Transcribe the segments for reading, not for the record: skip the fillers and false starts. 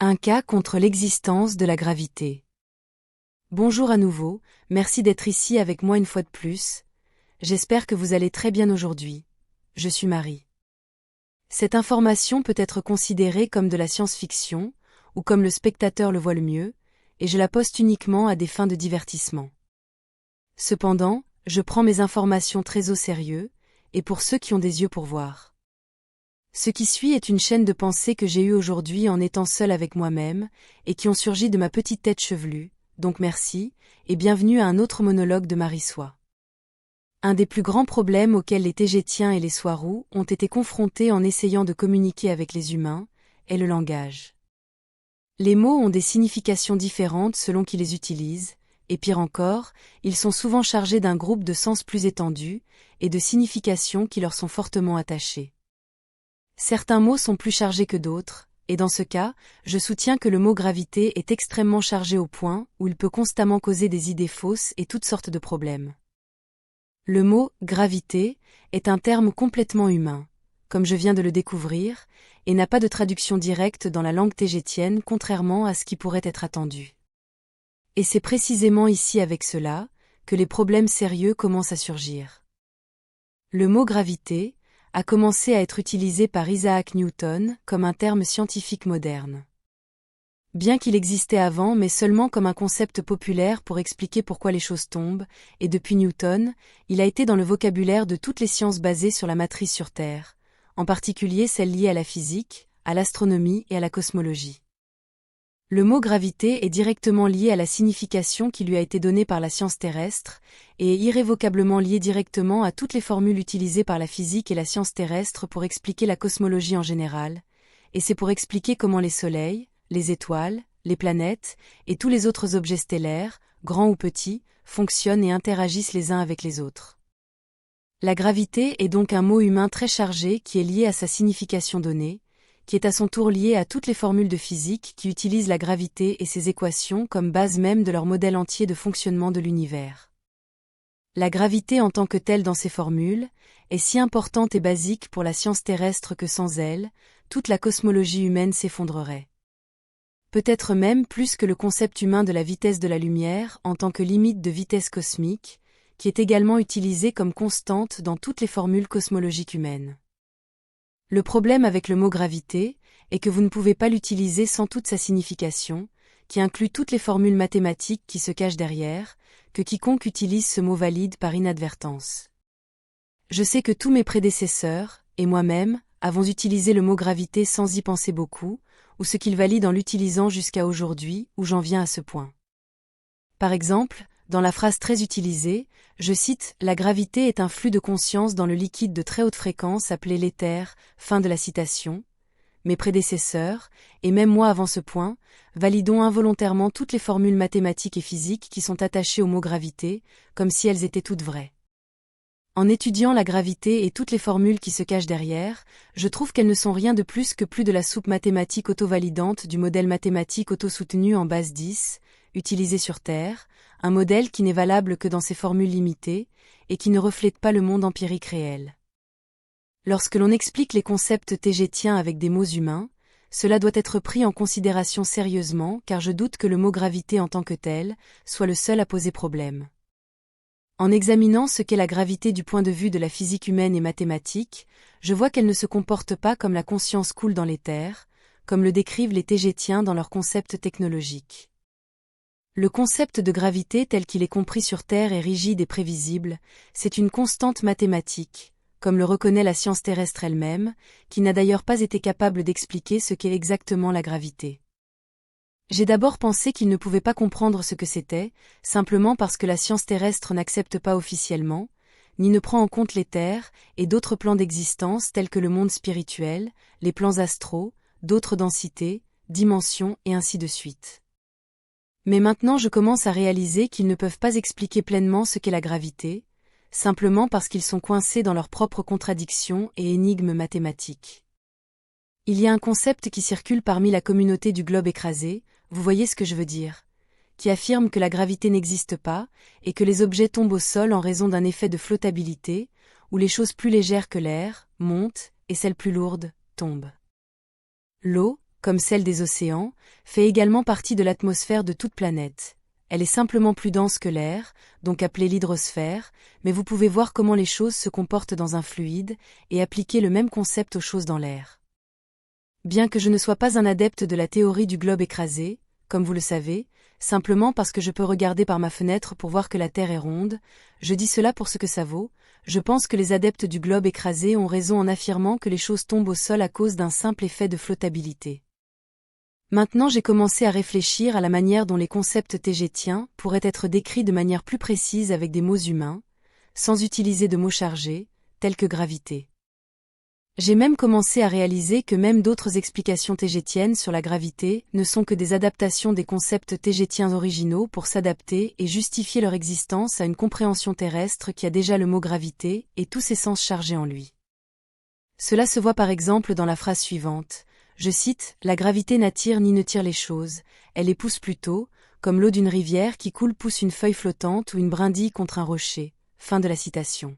Un cas contre l'existence de la gravité. Bonjour à nouveau, merci d'être ici avec moi une fois de plus. J'espère que vous allez très bien aujourd'hui. Je suis Marie. Cette information peut être considérée comme de la science-fiction, ou comme le spectateur le voit le mieux, et je la poste uniquement à des fins de divertissement. Cependant, je prends mes informations très au sérieux, et pour ceux qui ont des yeux pour voir. Ce qui suit est une chaîne de pensées que j'ai eue aujourd'hui en étant seule avec moi-même, et qui ont surgi de ma petite tête chevelue, donc merci, et bienvenue à un autre monologue de Marie Soie. Un des plus grands problèmes auxquels les Tégétiens et les Soiroux ont été confrontés en essayant de communiquer avec les humains, est le langage. Les mots ont des significations différentes selon qui les utilise, et pire encore, ils sont souvent chargés d'un groupe de sens plus étendu, et de significations qui leur sont fortement attachées. Certains mots sont plus chargés que d'autres, et dans ce cas, je soutiens que le mot gravité est extrêmement chargé au point où il peut constamment causer des idées fausses et toutes sortes de problèmes. Le mot gravité est un terme complètement humain, comme je viens de le découvrir, et n'a pas de traduction directe dans la langue tégétienne contrairement à ce qui pourrait être attendu. Et c'est précisément ici avec cela que les problèmes sérieux commencent à surgir. Le mot gravité a commencé à être utilisé par Isaac Newton comme un terme scientifique moderne. Bien qu'il existait avant mais seulement comme un concept populaire pour expliquer pourquoi les choses tombent, et depuis Newton, il a été dans le vocabulaire de toutes les sciences basées sur la matrice sur Terre, en particulier celles liées à la physique, à l'astronomie et à la cosmologie. Le mot gravité est directement lié à la signification qui lui a été donnée par la science terrestre, et est irrévocablement lié directement à toutes les formules utilisées par la physique et la science terrestre pour expliquer la cosmologie en général, et c'est pour expliquer comment les soleils, les étoiles, les planètes, et tous les autres objets stellaires, grands ou petits, fonctionnent et interagissent les uns avec les autres. La gravité est donc un mot humain très chargé qui est lié à sa signification donnée, qui est à son tour lié à toutes les formules de physique qui utilisent la gravité et ses équations comme base même de leur modèle entier de fonctionnement de l'univers. La gravité en tant que telle dans ces formules est si importante et basique pour la science terrestre que sans elle, toute la cosmologie humaine s'effondrerait. Peut-être même plus que le concept humain de la vitesse de la lumière en tant que limite de vitesse cosmique, qui est également utilisé comme constante dans toutes les formules cosmologiques humaines. Le problème avec le mot gravité est que vous ne pouvez pas l'utiliser sans toute sa signification, qui inclut toutes les formules mathématiques qui se cachent derrière, que quiconque utilise ce mot valide par inadvertance. Je sais que tous mes prédécesseurs, et moi-même, avons utilisé le mot gravité sans y penser beaucoup, ou ce qu'ils valident en l'utilisant jusqu'à aujourd'hui, où j'en viens à ce point. Par exemple, dans la phrase très utilisée, je cite « La gravité est un flux de conscience dans le liquide de très haute fréquence appelé l'éther », fin de la citation. Mes prédécesseurs, et même moi avant ce point, validons involontairement toutes les formules mathématiques et physiques qui sont attachées au mot gravité, comme si elles étaient toutes vraies. En étudiant la gravité et toutes les formules qui se cachent derrière, je trouve qu'elles ne sont rien de plus de la soupe mathématique auto-validante du modèle mathématique auto-soutenu en base 10, utilisé sur Terre, un modèle qui n'est valable que dans ses formules limitées, et qui ne reflète pas le monde empirique réel. Lorsque l'on explique les concepts tégétiens avec des mots humains, cela doit être pris en considération sérieusement car je doute que le mot gravité en tant que tel soit le seul à poser problème. En examinant ce qu'est la gravité du point de vue de la physique humaine et mathématique, je vois qu'elle ne se comporte pas comme la conscience coule dans l'éther, comme le décrivent les Tégétiens dans leur concept technologique. Le concept de gravité tel qu'il est compris sur Terre est rigide et prévisible, c'est une constante mathématique, comme le reconnaît la science terrestre elle-même, qui n'a d'ailleurs pas été capable d'expliquer ce qu'est exactement la gravité. J'ai d'abord pensé qu'ils ne pouvaient pas comprendre ce que c'était, simplement parce que la science terrestre n'accepte pas officiellement, ni ne prend en compte l'éther et d'autres plans d'existence tels que le monde spirituel, les plans astraux, d'autres densités, dimensions et ainsi de suite. Mais maintenant je commence à réaliser qu'ils ne peuvent pas expliquer pleinement ce qu'est la gravité, simplement parce qu'ils sont coincés dans leurs propres contradictions et énigmes mathématiques. Il y a un concept qui circule parmi la communauté du globe écrasé, vous voyez ce que je veux dire, qui affirme que la gravité n'existe pas, et que les objets tombent au sol en raison d'un effet de flottabilité, où les choses plus légères que l'air montent, et celles plus lourdes tombent. L'eau, comme celle des océans, fait également partie de l'atmosphère de toute planète. Elle est simplement plus dense que l'air, donc appelée l'hydrosphère, mais vous pouvez voir comment les choses se comportent dans un fluide, et appliquer le même concept aux choses dans l'air. Bien que je ne sois pas un adepte de la théorie du globe écrasé, comme vous le savez, simplement parce que je peux regarder par ma fenêtre pour voir que la Terre est ronde, je dis cela pour ce que ça vaut, je pense que les adeptes du globe écrasé ont raison en affirmant que les choses tombent au sol à cause d'un simple effet de flottabilité. Maintenant j'ai commencé à réfléchir à la manière dont les concepts tégétiens pourraient être décrits de manière plus précise avec des mots humains, sans utiliser de mots chargés, tels que gravité. J'ai même commencé à réaliser que même d'autres explications tégétiennes sur la gravité ne sont que des adaptations des concepts tégétiens originaux pour s'adapter et justifier leur existence à une compréhension terrestre qui a déjà le mot gravité et tous ses sens chargés en lui. Cela se voit par exemple dans la phrase suivante. Je cite, « La gravité n'attire ni ne tire les choses, elle les pousse plutôt, comme l'eau d'une rivière qui coule pousse une feuille flottante ou une brindille contre un rocher. » Fin de la citation.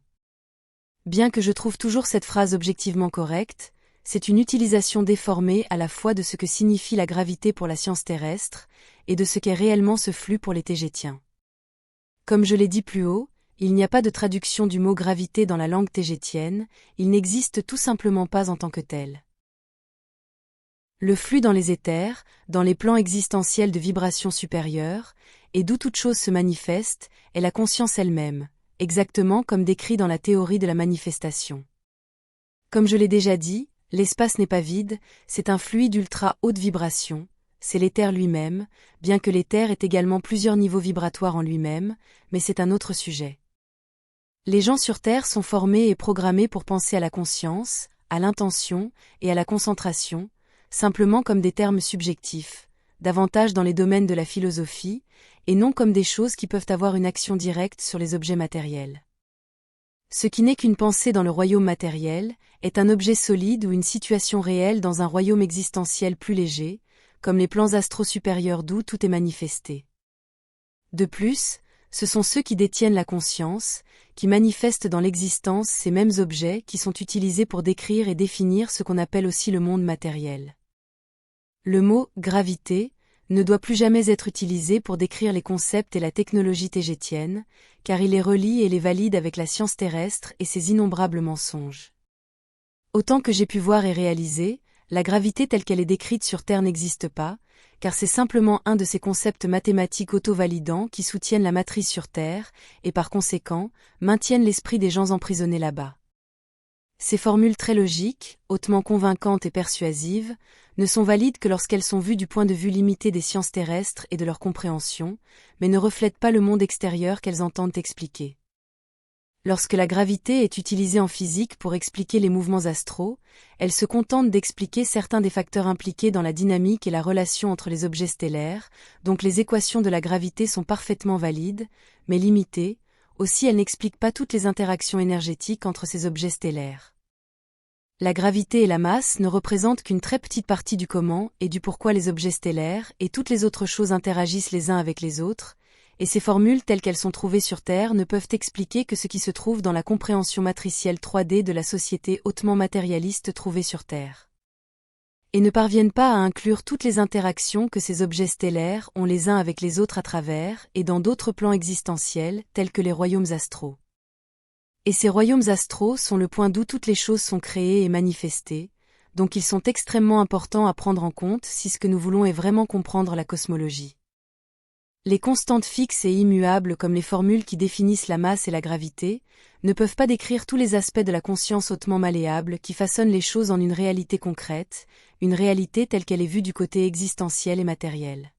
Bien que je trouve toujours cette phrase objectivement correcte, c'est une utilisation déformée à la fois de ce que signifie la gravité pour la science terrestre et de ce qu'est réellement ce flux pour les tégétiens. Comme je l'ai dit plus haut, il n'y a pas de traduction du mot gravité dans la langue tégétienne, il n'existe tout simplement pas en tant que tel. Le flux dans les éthers, dans les plans existentiels de vibrations supérieures, et d'où toute chose se manifeste, est la conscience elle-même, exactement comme décrit dans la théorie de la manifestation. Comme je l'ai déjà dit, l'espace n'est pas vide, c'est un fluide ultra haute vibration, c'est l'éther lui-même, bien que l'éther ait également plusieurs niveaux vibratoires en lui-même, mais c'est un autre sujet. Les gens sur Terre sont formés et programmés pour penser à la conscience, à l'intention et à la concentration, simplement comme des termes subjectifs, davantage dans les domaines de la philosophie, et non comme des choses qui peuvent avoir une action directe sur les objets matériels. Ce qui n'est qu'une pensée dans le royaume matériel, est un objet solide ou une situation réelle dans un royaume existentiel plus léger, comme les plans astraux supérieurs d'où tout est manifesté. De plus, ce sont ceux qui détiennent la conscience, qui manifestent dans l'existence ces mêmes objets qui sont utilisés pour décrire et définir ce qu'on appelle aussi le monde matériel. Le mot « gravité » ne doit plus jamais être utilisé pour décrire les concepts et la technologie tégétienne, car il les relie et les valide avec la science terrestre et ses innombrables mensonges. Autant que j'ai pu voir et réaliser, la gravité telle qu'elle est décrite sur Terre n'existe pas, car c'est simplement un de ces concepts mathématiques auto-validants qui soutiennent la matrice sur Terre, et par conséquent, maintiennent l'esprit des gens emprisonnés là-bas. Ces formules très logiques, hautement convaincantes et persuasives, ne sont valides que lorsqu'elles sont vues du point de vue limité des sciences terrestres et de leur compréhension, mais ne reflètent pas le monde extérieur qu'elles entendent expliquer. Lorsque la gravité est utilisée en physique pour expliquer les mouvements astraux, elle se contente d'expliquer certains des facteurs impliqués dans la dynamique et la relation entre les objets stellaires, donc les équations de la gravité sont parfaitement valides, mais limitées, aussi elle n'explique pas toutes les interactions énergétiques entre ces objets stellaires. La gravité et la masse ne représentent qu'une très petite partie du comment et du pourquoi les objets stellaires et toutes les autres choses interagissent les uns avec les autres, et ces formules telles qu'elles sont trouvées sur Terre ne peuvent expliquer que ce qui se trouve dans la compréhension matricielle 3D de la société hautement matérialiste trouvée sur Terre. Et ne parviennent pas à inclure toutes les interactions que ces objets stellaires ont les uns avec les autres à travers et dans d'autres plans existentiels tels que les royaumes astraux. Et ces royaumes astraux sont le point d'où toutes les choses sont créées et manifestées, donc ils sont extrêmement importants à prendre en compte si ce que nous voulons est vraiment comprendre la cosmologie. Les constantes fixes et immuables comme les formules qui définissent la masse et la gravité, ne peuvent pas décrire tous les aspects de la conscience hautement malléable qui façonnent les choses en une réalité concrète, une réalité telle qu'elle est vue du côté existentiel et matériel.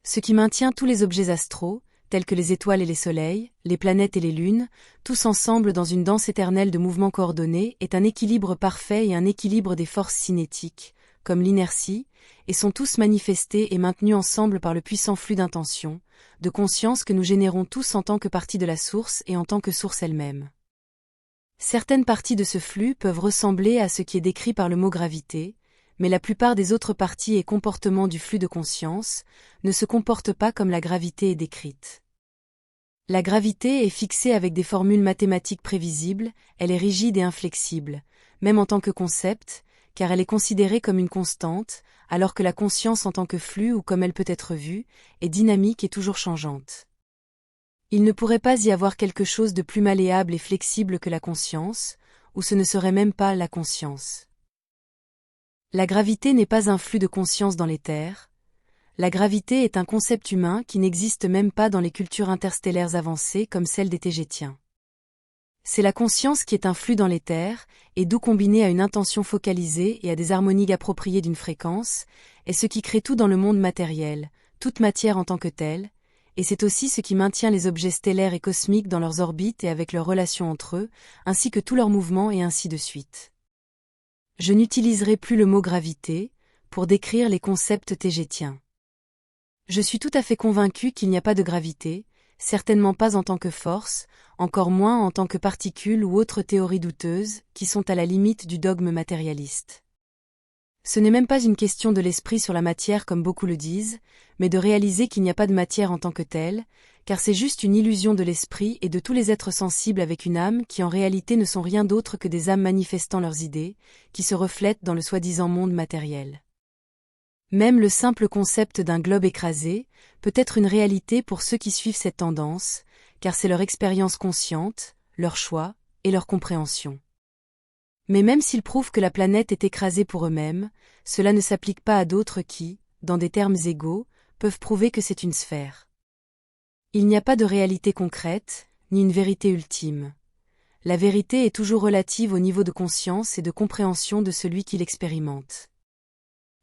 Ce qui maintient tous les objets astraux, tels que les étoiles et les soleils, les planètes et les lunes, tous ensemble dans une danse éternelle de mouvements coordonnés, est un équilibre parfait et un équilibre des forces cinétiques, comme l'inertie, et sont tous manifestés et maintenus ensemble par le puissant flux d'intention, de conscience que nous générons tous en tant que partie de la source et en tant que source elle-même. Certaines parties de ce flux peuvent ressembler à ce qui est décrit par le mot gravité, mais la plupart des autres parties et comportements du flux de conscience ne se comportent pas comme la gravité est décrite. La gravité est fixée avec des formules mathématiques prévisibles, elle est rigide et inflexible, même en tant que concept, car elle est considérée comme une constante, alors que la conscience en tant que flux ou comme elle peut être vue, est dynamique et toujours changeante. Il ne pourrait pas y avoir quelque chose de plus malléable et flexible que la conscience, ou ce ne serait même pas la conscience. La gravité n'est pas un flux de conscience dans l'éther. La gravité est un concept humain qui n'existe même pas dans les cultures interstellaires avancées comme celle des Tégétiens. C'est la conscience qui est un flux dans l'éther, et d'où combiné à une intention focalisée et à des harmonies appropriées d'une fréquence, est ce qui crée tout dans le monde matériel, toute matière en tant que telle, et c'est aussi ce qui maintient les objets stellaires et cosmiques dans leurs orbites et avec leurs relations entre eux, ainsi que tous leurs mouvements et ainsi de suite. Je n'utiliserai plus le mot gravité pour décrire les concepts tégétiens. Je suis tout à fait convaincu qu'il n'y a pas de gravité, certainement pas en tant que force, encore moins en tant que particule ou autre théorie douteuse, qui sont à la limite du dogme matérialiste. Ce n'est même pas une question de l'esprit sur la matière comme beaucoup le disent, mais de réaliser qu'il n'y a pas de matière en tant que telle, car c'est juste une illusion de l'esprit et de tous les êtres sensibles avec une âme qui en réalité ne sont rien d'autre que des âmes manifestant leurs idées, qui se reflètent dans le soi-disant monde matériel. Même le simple concept d'un globe écrasé peut être une réalité pour ceux qui suivent cette tendance, car c'est leur expérience consciente, leur choix et leur compréhension. Mais même s'ils prouvent que la planète est écrasée pour eux-mêmes, cela ne s'applique pas à d'autres qui, dans des termes égaux, peuvent prouver que c'est une sphère. Il n'y a pas de réalité concrète, ni une vérité ultime. La vérité est toujours relative au niveau de conscience et de compréhension de celui qui l'expérimente.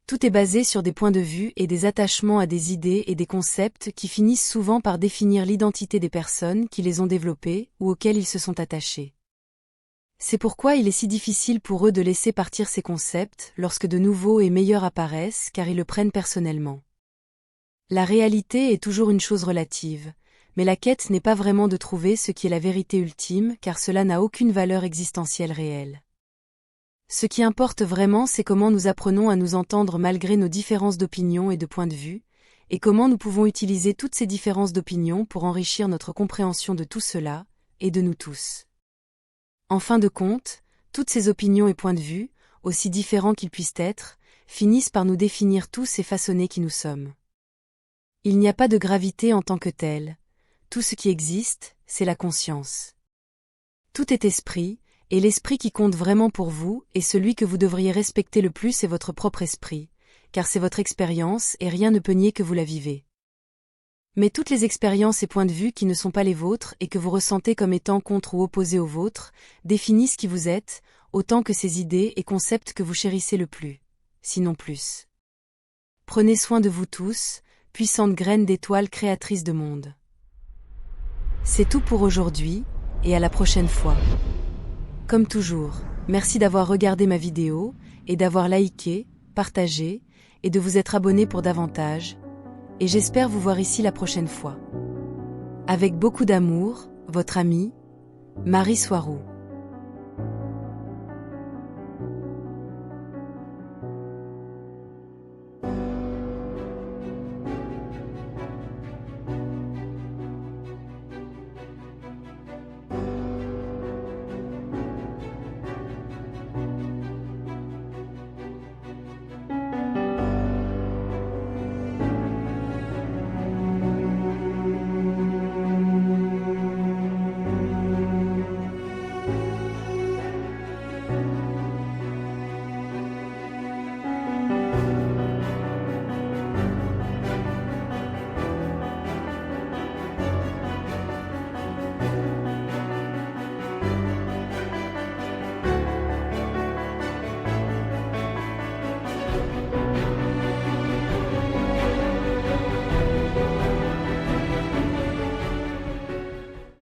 Tout est basé sur des points de vue et des attachements à des idées et des concepts qui finissent souvent par définir l'identité des personnes qui les ont développés ou auxquelles ils se sont attachés. C'est pourquoi il est si difficile pour eux de laisser partir ces concepts lorsque de nouveaux et meilleurs apparaissent car ils le prennent personnellement. La réalité est toujours une chose relative, mais la quête n'est pas vraiment de trouver ce qui est la vérité ultime car cela n'a aucune valeur existentielle réelle. Ce qui importe vraiment c'est comment nous apprenons à nous entendre malgré nos différences d'opinion et de points de vue, et comment nous pouvons utiliser toutes ces différences d'opinion pour enrichir notre compréhension de tout cela, et de nous tous. En fin de compte, toutes ces opinions et points de vue, aussi différents qu'ils puissent être, finissent par nous définir tous et façonner qui nous sommes. Il n'y a pas de gravité en tant que telle. Tout ce qui existe, c'est la conscience. Tout est esprit, et l'esprit qui compte vraiment pour vous est celui que vous devriez respecter le plus est votre propre esprit, car c'est votre expérience et rien ne peut nier que vous la vivez. Mais toutes les expériences et points de vue qui ne sont pas les vôtres et que vous ressentez comme étant contre ou opposés aux vôtres, définissent qui vous êtes, autant que ces idées et concepts que vous chérissez le plus, sinon plus. Prenez soin de vous tous, puissantes graines d'étoiles créatrices de monde. C'est tout pour aujourd'hui, et à la prochaine fois. Comme toujours, merci d'avoir regardé ma vidéo, et d'avoir liké, partagé, et de vous être abonné pour davantage, et j'espère vous voir ici la prochaine fois. Avec beaucoup d'amour, votre amie, Marie Soiroux.